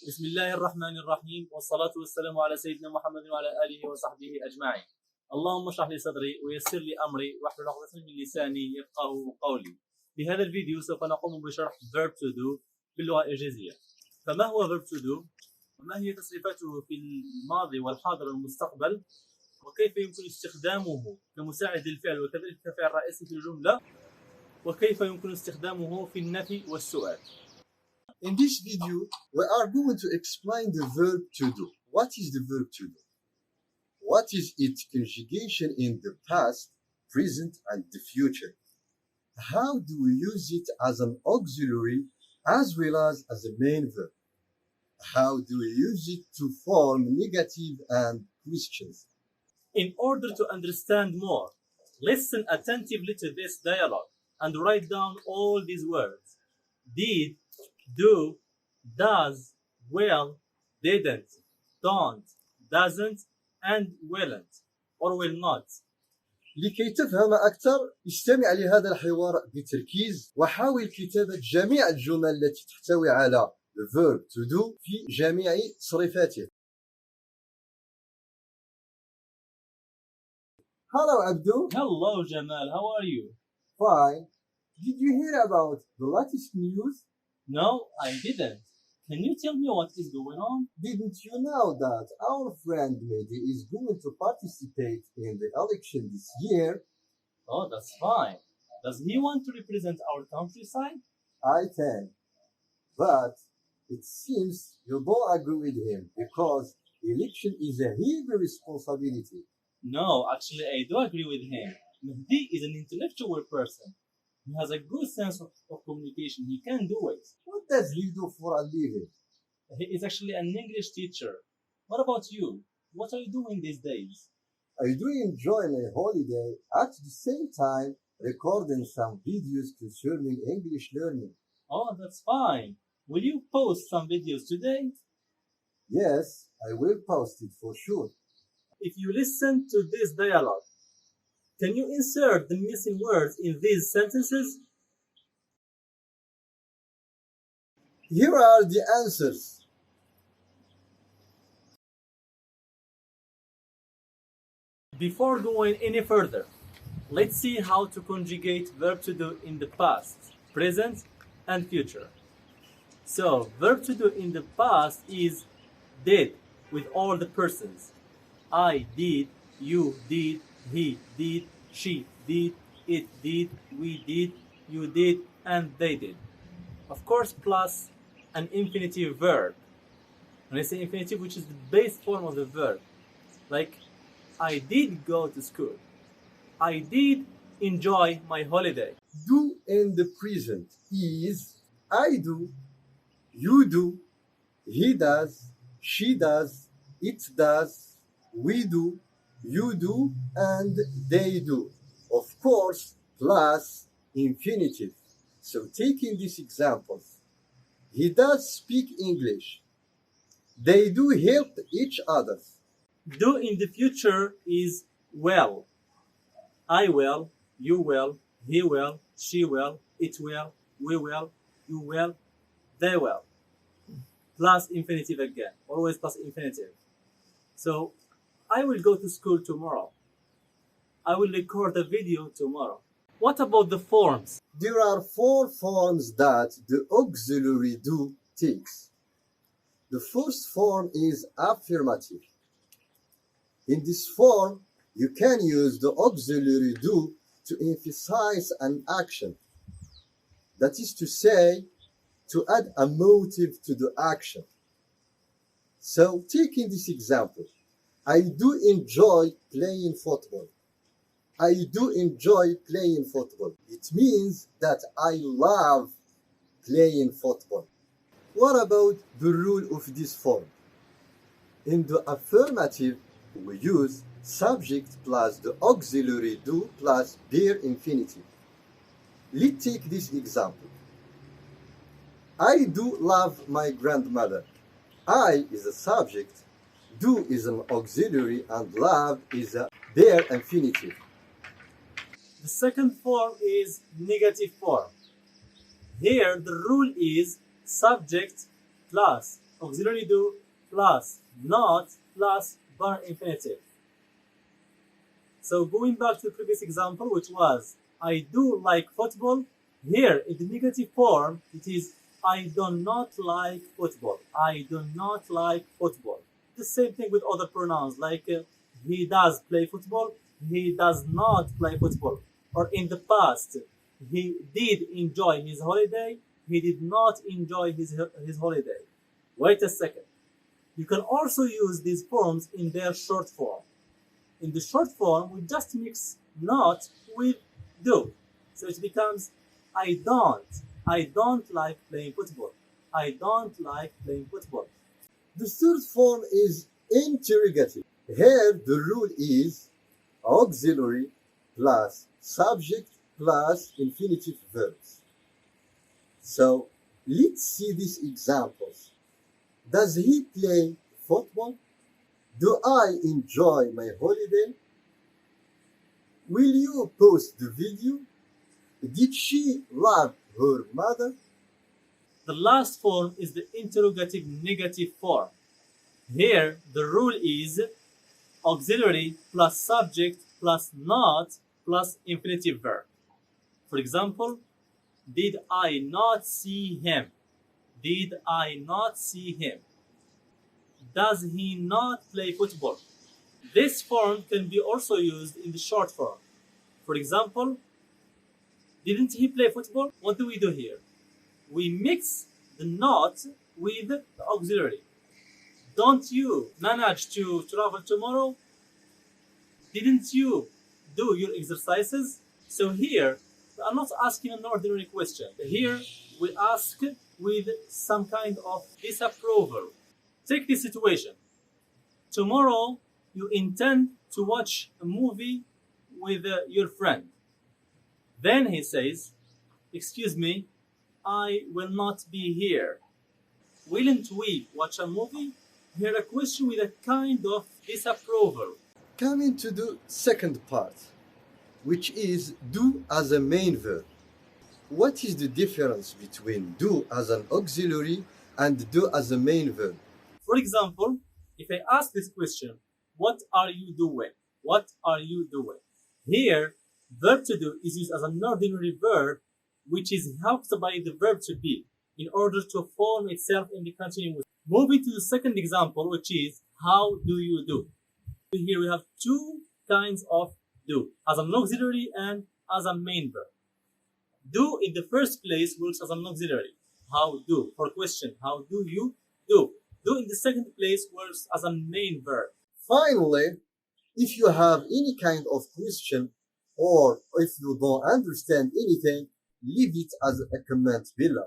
بسم الله الرحمن الرحيم والصلاة والسلام على سيدنا محمد وعلى آله وصحبه أجمعين. اللهم اشرح لي صدري ويسر لي أمري واحلل عقدة من لساني يفقهوا قولي. في هذا الفيديو سوف نقوم بشرح Verb to do باللغة الإنجليزية. فما هو Verb to do؟ وما هي تصريفاته في الماضي والحاضر والمستقبل؟ وكيف يمكن استخدامه كمساعد للفعل وكذلك كفعل رئيسي في الجملة؟ وكيف يمكن استخدامه في النفي والسؤال؟ In this video, we are going to explain the verb to do. What is the verb to do? What is its conjugation in the past, present, and the future? How do we use it as an auxiliary as well as a main verb? How do we use it to form negative and questions? In order to understand more, listen attentively to this dialogue and write down all these words. Did, do, does, will, didn't, don't, doesn't, and willn't, or will not. لكي تفهم أكثر استمع لهذا الحوار بتركيز وحاول كتابة جميع الجمل التي تحتوي على the verb to do في جميع تصريفاته. Hello Abdul. Hello Jamal, how are you? Fine. Did you hear about the latest news? No, I didn't. Can you tell me what is going on? Didn't you know that our friend Mehdi is going to participate in the election this year? Oh, that's fine. Does he want to represent our countryside? I can. But it seems you don't agree with him because election is a heavy responsibility. No, actually I do agree with him. Mehdi is an intellectual person. He has a good sense of communication. He can do it. What does he do for a living? He is actually an English teacher. What about you? What are you doing these days? I do enjoy my holiday at the same time recording some videos concerning English learning. Oh, that's fine. Will you post some videos today? Yes, I will post it for sure. If you listen to this dialogue, can you insert the missing words in these sentences? Here are the answers. Before going any further, let's see how to conjugate verb to do in the past, present, and future. So, verb to do in the past is did with all the persons. I did, you did, he did, she did, it did, we did, you did, and they did. Of course, plus an infinitive verb. When I say infinitive, which is the base form of the verb. Like, I did go to school. I did enjoy my holiday. Do in the present is I do, you do, he does, she does, it does, we do, you do, and they do. Of course, plus infinitive. So taking these examples, he does speak English. They do help each other. Do in the future is will. I will, you will, he will, she will, it will, we will, you will, they will. Plus infinitive again, always plus infinitive. So, I will go to school tomorrow. I will record a video tomorrow. What about the forms? There are 4 forms that the auxiliary do takes. The first form is affirmative. In this form, you can use the auxiliary do to emphasize an action. That is to say, to add a motive to the action. So, taking this example, I do enjoy playing football. I do enjoy playing football. It means that I love playing football. What about the rule of this form? In the affirmative, we use subject plus the auxiliary do plus bare infinitive. Let's take this example. I do love my grandmother. I is a subject, do is an auxiliary, and love is a bare infinitive. The second form is negative form. Here the rule is subject plus auxiliary do plus not plus verb infinitive. So going back to the previous example, which was I do like football, here in the negative form it is I do not like football. I do not like football. The same thing with other pronouns like he does play football, he does not play football. Or in the past, he did enjoy his holiday, he did not enjoy his holiday. Wait a second. You can also use these forms in their short form. In the short form, we just mix not with do. So it becomes I don't like playing football. I don't like playing football. The third form is interrogative. Here the rule is auxiliary plus subject plus infinitive verbs. So let's see these examples. Does he play football? Do I enjoy my holiday? Will you post the video? Did she love her mother? The last form is the interrogative negative form. Here, the rule is auxiliary plus subject plus not plus infinitive verb. For example, did I not see him? Did I not see him? Does he not play football? This form can be also used in the short form. For example, didn't he play football? What do we do here? We mix the not with the auxiliary. Don't you manage to travel tomorrow? Didn't you do your exercises? So here, we are not asking an ordinary question. Here, we ask with some kind of disapproval. Take this situation. Tomorrow, you intend to watch a movie with your friend. Then he says, excuse me, I will not be here. Willn't we watch a movie? Here a question with a kind of disapproval. Coming to the second part, which is do as a main verb. What is the difference between do as an auxiliary and do as a main verb? For example, if I ask this question, what are you doing? What are you doing? Here, verb to do is used as an ordinary verb which is helped by the verb to be in order to form itself in the continuous. Moving to the second example, which is how do you do? Here we have two kinds of do, as an auxiliary and as a main verb. Do in the first place works as an auxiliary. How do? For question, how do you do? Do in the second place works as a main verb. Finally, if you have any kind of question or if you don't understand anything, leave it as a comment below.